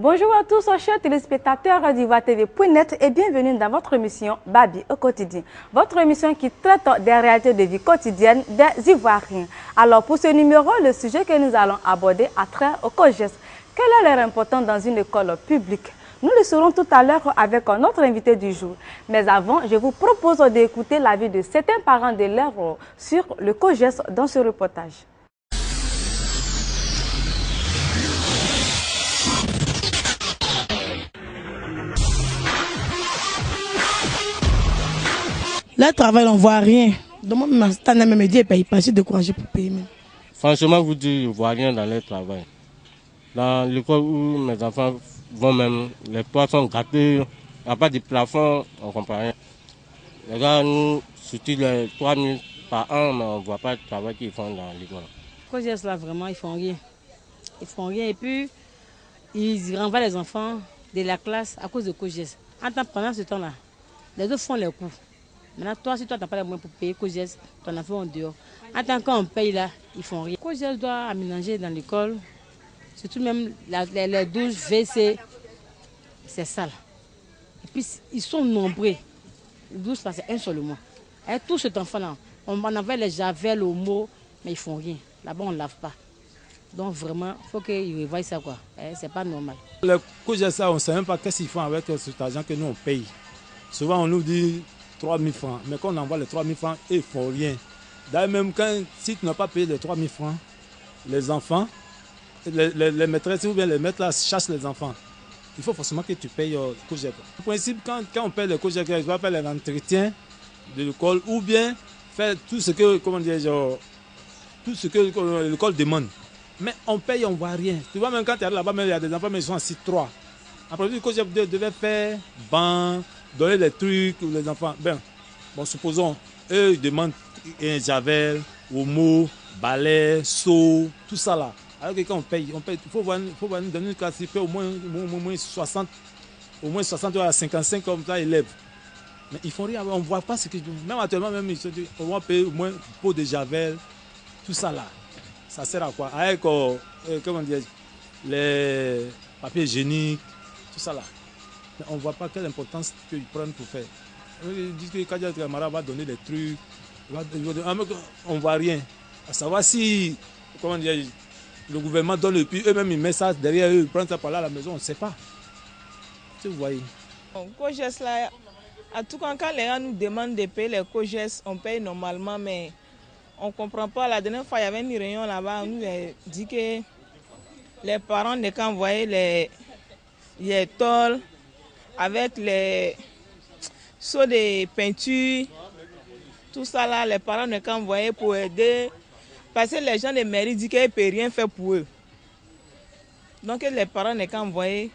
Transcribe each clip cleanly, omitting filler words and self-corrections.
Bonjour à tous, chers téléspectateurs d'Ivoire TV.net et bienvenue dans votre émission Babi au quotidien. Votre émission qui traite des réalités de vie quotidienne des Ivoiriens. Alors pour ce numéro, le sujet que nous allons aborder a trait au COJES. Quelle est leur importance dans une école publique? Nous le saurons tout à l'heure avec notre invité du jour. Mais avant, je vous propose d'écouter l'avis de certains parents d'élèves sur le COJES dans ce reportage. Là, travail, on ne voit rien. Donc, moi, je me dis, il pas si découragé pour payer. Même. Franchement, vous dites, je ne vois rien dans leur travail. Dans l'école où mes enfants vont même, les toits sont gâtés, il n'y a pas de plafond, on ne comprend rien. Les gars, nous, surtout les 3 000 par an, mais on ne voit pas le travail qu'ils font dans l'école. COJES, là, vraiment, ils font rien. Ils font rien et puis, ils renvoient les enfants de la classe à cause de COJES. Pendant ce temps-là, les autres font les cours. Maintenant, toi, si toi, tu n'as pas les moyens pour payer COJES, ton enfant est en dehors. En tant qu'on paye là, ils font rien. COJES doit aménager dans l'école, surtout même les douches, WC, c'est sale. Et puis, ils sont nombreux. Les douches, là, c'est un seulement. Et tout cet enfant-là, on avait les javel au mot, mais ils font rien. Là-bas, on ne lave pas. Donc, vraiment, il faut qu'ils revoient ça, quoi. C'est pas normal. Les COJES, on ne sait même pas qu'est-ce qu'ils font avec cet argent que nous, on paye. Souvent, on nous dit 3 000 francs. Mais quand on envoie les 3 000 francs, ils ne font rien. D'ailleurs, même si tu n'as pas payé les 3 000 francs, les enfants, les maîtresses ou bien les maîtres là, chassent les enfants. Il faut forcément que tu payes le COJES. En principe, quand on paye le COJES, il va faire l'entretien de l'école ou bien faire tout ce que, tout ce que l'école demande. Mais on paye, on ne voit rien. Tu vois, même quand tu es là-bas, il y a des enfants, mais ils sont assis 3. Après, le COJES devait faire banc, donner des trucs aux les enfants. Bon, supposons, eux, ils demandent un javel, omo, balai, seau, tout ça là. Alors que quand on paye, il faut voir nous donner une classe, il fait au moins 60 à 55 comme ça, élèves. Mais ils font rien, on ne voit pas ce que... Même actuellement, même, ils se disent, on va payer au moins pot de javel, tout ça là. Ça sert à quoi? Avec, comment dire, les papiers hygiéniques, tout ça là. Mais on ne voit pas quelle importance qu'ils prennent pour faire. Ils disent que Kadia Kamara va donner des trucs, on ne voit rien. À savoir si, comment dire, le gouvernement donne et puis eux-mêmes ils mettent ça derrière eux, ils prennent ça par là à la maison, on ne sait pas. Tu voyez. COJES là, en tout cas quand les gens nous demandent de payer les COJES, on paye normalement, mais on ne comprend pas. La dernière fois, il y avait une réunion là-bas, on nous a dit que les parents n'ont qu'à envoyer les tôles avec les seaux de peinture, tout ça là, les parents n'ont qu'à envoyer pour aider. Parce que les gens de mairie disent qu'ils ne peuvent rien faire pour eux. Donc les parents n'ont qu'à envoyer.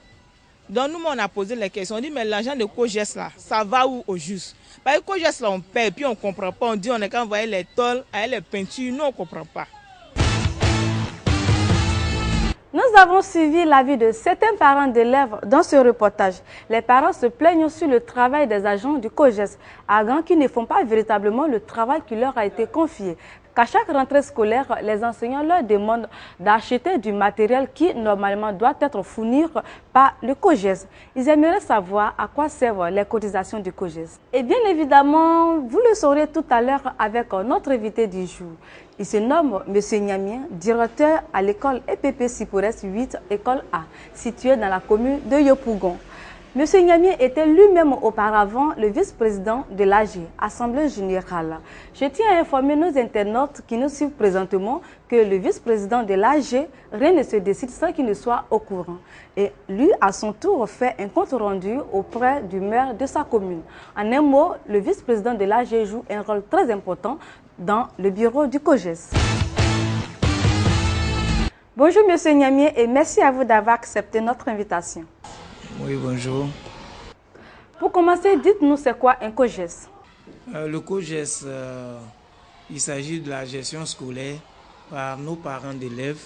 Donc nous, on a posé les questions. On dit, mais l'argent de COJES là, ça va où au juste? Parce que COJES là, on paye, puis on ne comprend pas. On dit, on n'a qu'à envoyer les tôles, avec les peintures. Nous, on ne comprend pas. Nous avons suivi l'avis de certains parents d'élèves dans ce reportage. Les parents se plaignent sur le travail des agents du COJES, arguant qu'ils ne font pas véritablement le travail qui leur a été confié. Qu'à chaque rentrée scolaire, les enseignants leur demandent d'acheter du matériel qui, normalement, doit être fourni par le COJES. Ils aimeraient savoir à quoi servent les cotisations du COJES. Et bien évidemment, vous le saurez tout à l'heure avec notre invité du jour. Il se nomme M. Niamien, directeur à l'école EPP Sipores 8, école A, située dans la commune de Yopougon. M. Niamien était lui-même auparavant le vice-président de l'AG, Assemblée Générale. Je tiens à informer nos internautes qui nous suivent présentement que le vice-président de l'AG, rien ne se décide sans qu'il ne soit au courant. Et lui, à son tour, fait un compte rendu auprès du maire de sa commune. En un mot, le vice-président de l'AG joue un rôle très important dans le bureau du COJES. Bonjour M. Niamien et merci à vous d'avoir accepté notre invitation. Oui, bonjour. Pour commencer, dites-nous c'est quoi un COJES? Le COJES, il s'agit de la gestion scolaire par nos parents d'élèves.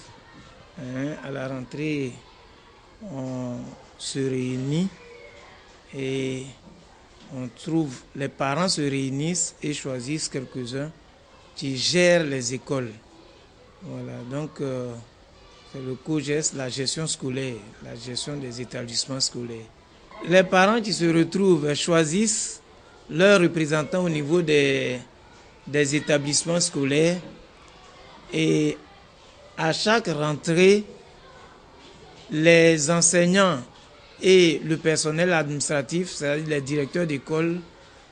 À la rentrée, on se réunit et on trouve, les parents se réunissent et choisissent quelques-uns qui gèrent les écoles. Voilà, donc C'est le COGES, la gestion scolaire, la gestion des établissements scolaires. Les parents qui se retrouvent choisissent leurs représentants au niveau des établissements scolaires et à chaque rentrée, les enseignants et le personnel administratif, c'est-à-dire les directeurs d'école,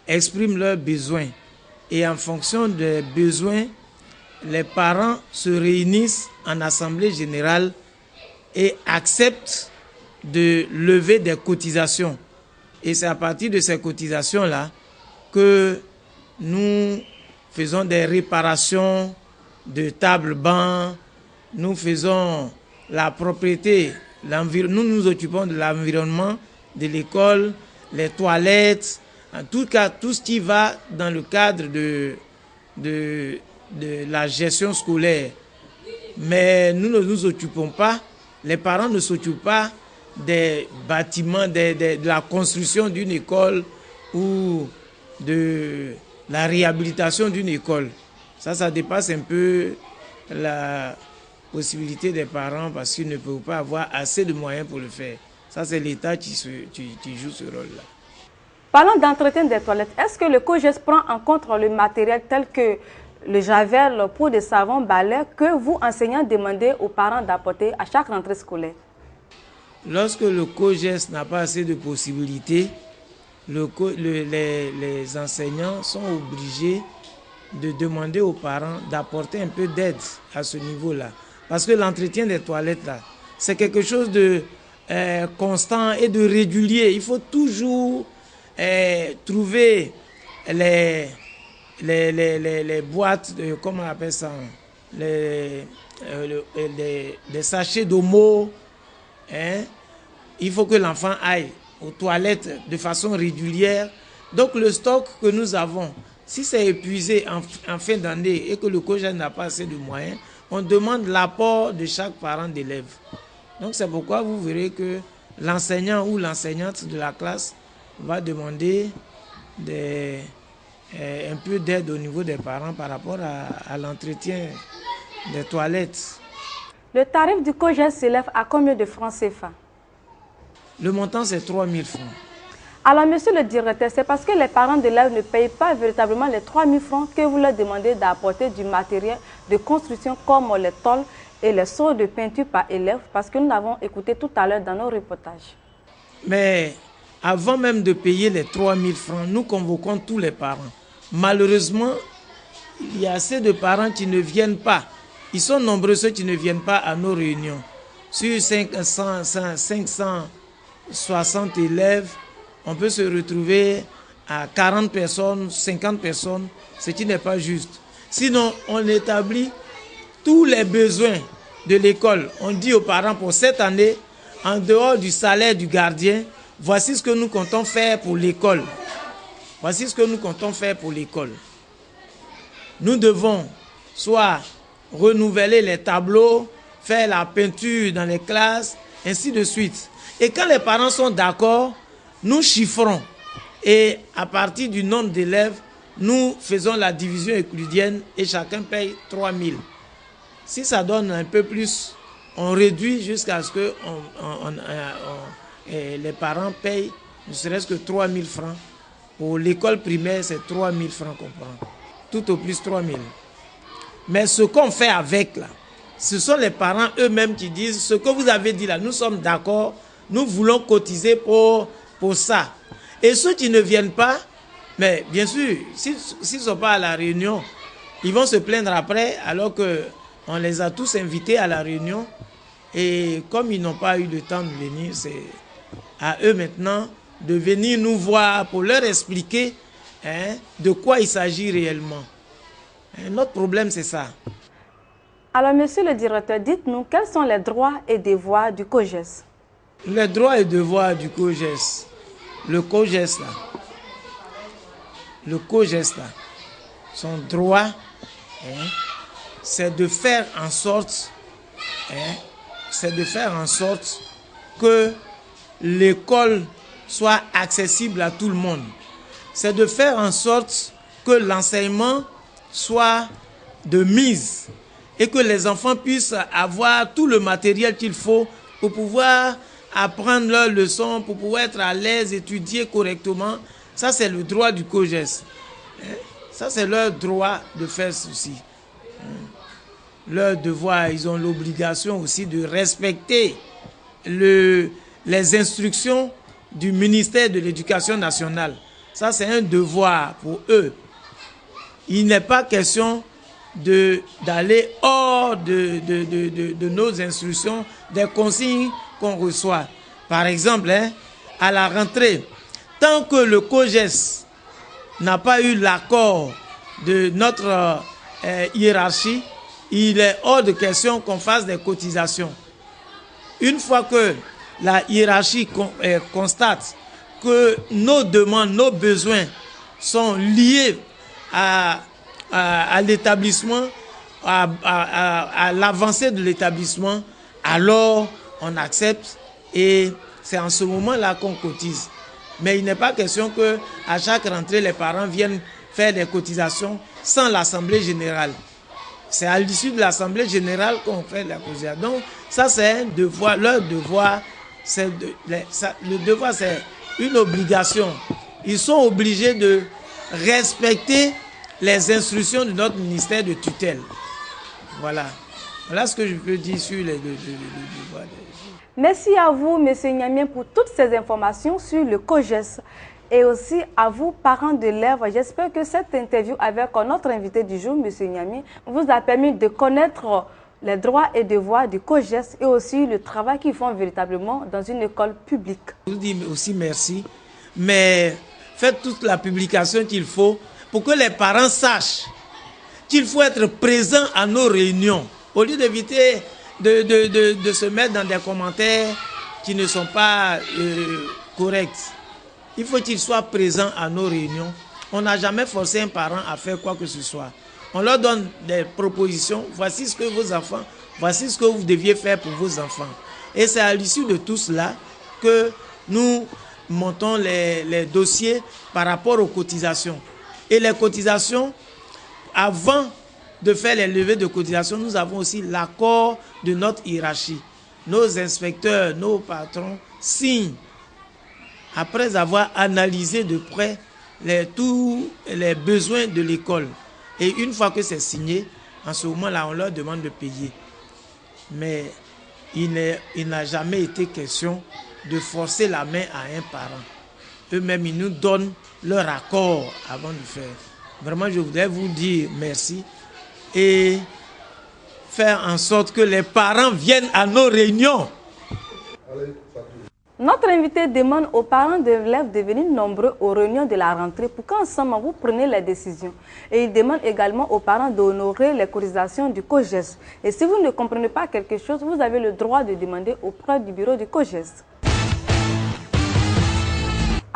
expriment leurs besoins. Et en fonction des besoins, les parents se réunissent en assemblée générale et acceptent de lever des cotisations. Et c'est à partir de ces cotisations-là que nous faisons des réparations de tables-bancs, nous faisons la propreté, nous nous occupons de l'environnement de l'école, les toilettes, en tout cas tout ce qui va dans le cadre de la gestion scolaire. Mais nous ne nous occupons pas, les parents ne s'occupent pas des bâtiments, de la construction d'une école ou de la réhabilitation d'une école. Ça dépasse un peu la possibilité des parents parce qu'ils ne peuvent pas avoir assez de moyens pour le faire. Ça, c'est l'État qui joue ce rôle-là. Parlant d'entretien des toilettes, est-ce que le COGES prend en compte le matériel tel que le javel, pot de savon, balai que vous, enseignants, demandez aux parents d'apporter à chaque rentrée scolaire? Lorsque le COGES n'a pas assez de possibilités, les enseignants sont obligés de demander aux parents d'apporter un peu d'aide à ce niveau-là. Parce que l'entretien des toilettes, là, c'est quelque chose de constant et de régulier. Il faut toujours trouver les boîtes, comment on appelle ça, des sachets d'omo. Il faut que l'enfant aille aux toilettes de façon régulière. Donc le stock que nous avons, si c'est épuisé en fin d'année et que le COGES n'a pas assez de moyens, on demande l'apport de chaque parent d'élève. Donc c'est pourquoi vous verrez que l'enseignant ou l'enseignante de la classe va demander un peu d'aide au niveau des parents par rapport à l'entretien des toilettes. Le tarif du COGES s'élève à combien de francs CFA? Le montant, c'est 3 000 francs. Alors, monsieur le directeur, c'est parce que les parents d'élèves ne payent pas véritablement les 3 000 francs que vous leur demandez d'apporter du matériel de construction comme les tôles et les seaux de peinture par élève, parce que nous l'avons écouté tout à l'heure dans nos reportages. Mais avant même de payer les 3 000 francs, nous convoquons tous les parents. Malheureusement, il y a assez de parents qui ne viennent pas. Ils sont nombreux ceux qui ne viennent pas à nos réunions. Sur 560 élèves, on peut se retrouver à 40 personnes, 50 personnes, ce qui n'est pas juste. Sinon, on établit tous les besoins de l'école. On dit aux parents pour cette année, en dehors du salaire du gardien, voici ce que nous comptons faire pour l'école. Voici ce que nous comptons faire pour l'école. Nous devons soit renouveler les tableaux, faire la peinture dans les classes, ainsi de suite. Et quand les parents sont d'accord, nous chiffrons. Et à partir du nombre d'élèves, nous faisons la division euclidienne et chacun paye 3 000. Si ça donne un peu plus, on réduit jusqu'à ce que les parents payent ne serait-ce que 3 000 francs. Pour l'école primaire, c'est 3 000 francs qu'on prend. Tout au plus 3 000. Mais ce qu'on fait avec là, ce sont les parents eux-mêmes qui disent ce que vous avez dit là, nous sommes d'accord, nous voulons cotiser pour ça. Et ceux qui ne viennent pas, mais bien sûr, s'ils ne sont pas à la réunion, ils vont se plaindre après alors qu'on les a tous invités à la réunion. Et comme ils n'ont pas eu le temps de venir, c'est à eux maintenant de venir nous voir pour leur expliquer de quoi il s'agit réellement. Notre problème, c'est ça. Alors, monsieur le directeur, dites-nous, quels sont les droits et devoirs du COGES? Les droits et devoirs du COGES. Le COGES, son droit, c'est de faire en sorte, que l'école soit accessible à tout le monde. C'est de faire en sorte que l'enseignement soit de mise et que les enfants puissent avoir tout le matériel qu'il faut pour pouvoir apprendre leurs leçons, pour pouvoir être à l'aise, étudier correctement. Ça, c'est le droit du COJES. Ça, c'est leur droit de faire ceci. Leur devoir, ils ont l'obligation aussi de respecter les instructions du ministère de l'Éducation nationale. Ça, c'est un devoir pour eux. Il n'est pas question d'aller hors de nos instructions, des consignes qu'on reçoit. Par exemple, à la rentrée, tant que le COJES n'a pas eu l'accord de notre hiérarchie, il est hors de question qu'on fasse des cotisations. Une fois que la hiérarchie constate que nos demandes, nos besoins sont liés à l'établissement, à l'avancée de l'établissement, alors on accepte et c'est en ce moment-là qu'on cotise. Mais il n'est pas question qu'à chaque rentrée, les parents viennent faire des cotisations sans l'Assemblée générale. C'est à l'issue de l'Assemblée générale qu'on fait la cotisation. Donc, ça, c'est un devoir. Leur devoir, le devoir, c'est une obligation. Ils sont obligés de respecter les instructions de notre ministère de tutelle. Voilà. Voilà ce que je peux dire sur les devoirs. Merci à vous, M. Niamien, pour toutes ces informations sur le COJES. Et aussi à vous, parents d'élèves. J'espère que cette interview avec notre invité du jour, M. Niamien, vous a permis de connaître les droits et devoirs du COJES et aussi le travail qu'ils font véritablement dans une école publique. Je vous dis aussi merci, mais faites toute la publication qu'il faut pour que les parents sachent qu'il faut être présent à nos réunions, au lieu d'éviter de se mettre dans des commentaires qui ne sont pas corrects. Il faut qu'il soit présent à nos réunions. On n'a jamais forcé un parent à faire quoi que ce soit. On leur donne des propositions. Voici ce que vos enfants, voici ce que vous deviez faire pour vos enfants. Et c'est à l'issue de tout cela que nous montons les dossiers par rapport aux cotisations. Et les cotisations, avant de faire les levées de cotisations, nous avons aussi l'accord de notre hiérarchie. Nos inspecteurs, nos patrons signent après avoir analysé de près tous les besoins de l'école. Et une fois que c'est signé, en ce moment-là, on leur demande de payer. Mais il n'a jamais été question de forcer la main à un parent. Eux-mêmes, ils nous donnent leur accord avant de faire. Vraiment, je voudrais vous dire merci et faire en sorte que les parents viennent à nos réunions. Notre invité demande aux parents d'élèves de venir nombreux aux réunions de la rentrée pour qu'ensemble vous preniez les décisions. Et il demande également aux parents d'honorer les cotisations du COJES. Et si vous ne comprenez pas quelque chose, vous avez le droit de demander auprès du bureau du COJES.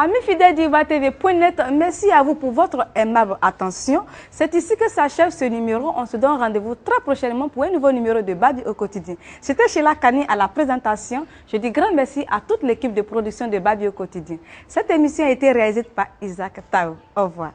Amis fidèles d'Ivoire-TV.net, merci à vous pour votre aimable attention. C'est ici que s'achève ce numéro. On se donne rendez-vous très prochainement pour un nouveau numéro de Babi au quotidien. C'était Sheila Kani à la présentation. Je dis grand merci à toute l'équipe de production de Babi au quotidien. Cette émission a été réalisée par Isaac Tao. Au revoir.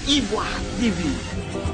Ivoire TV.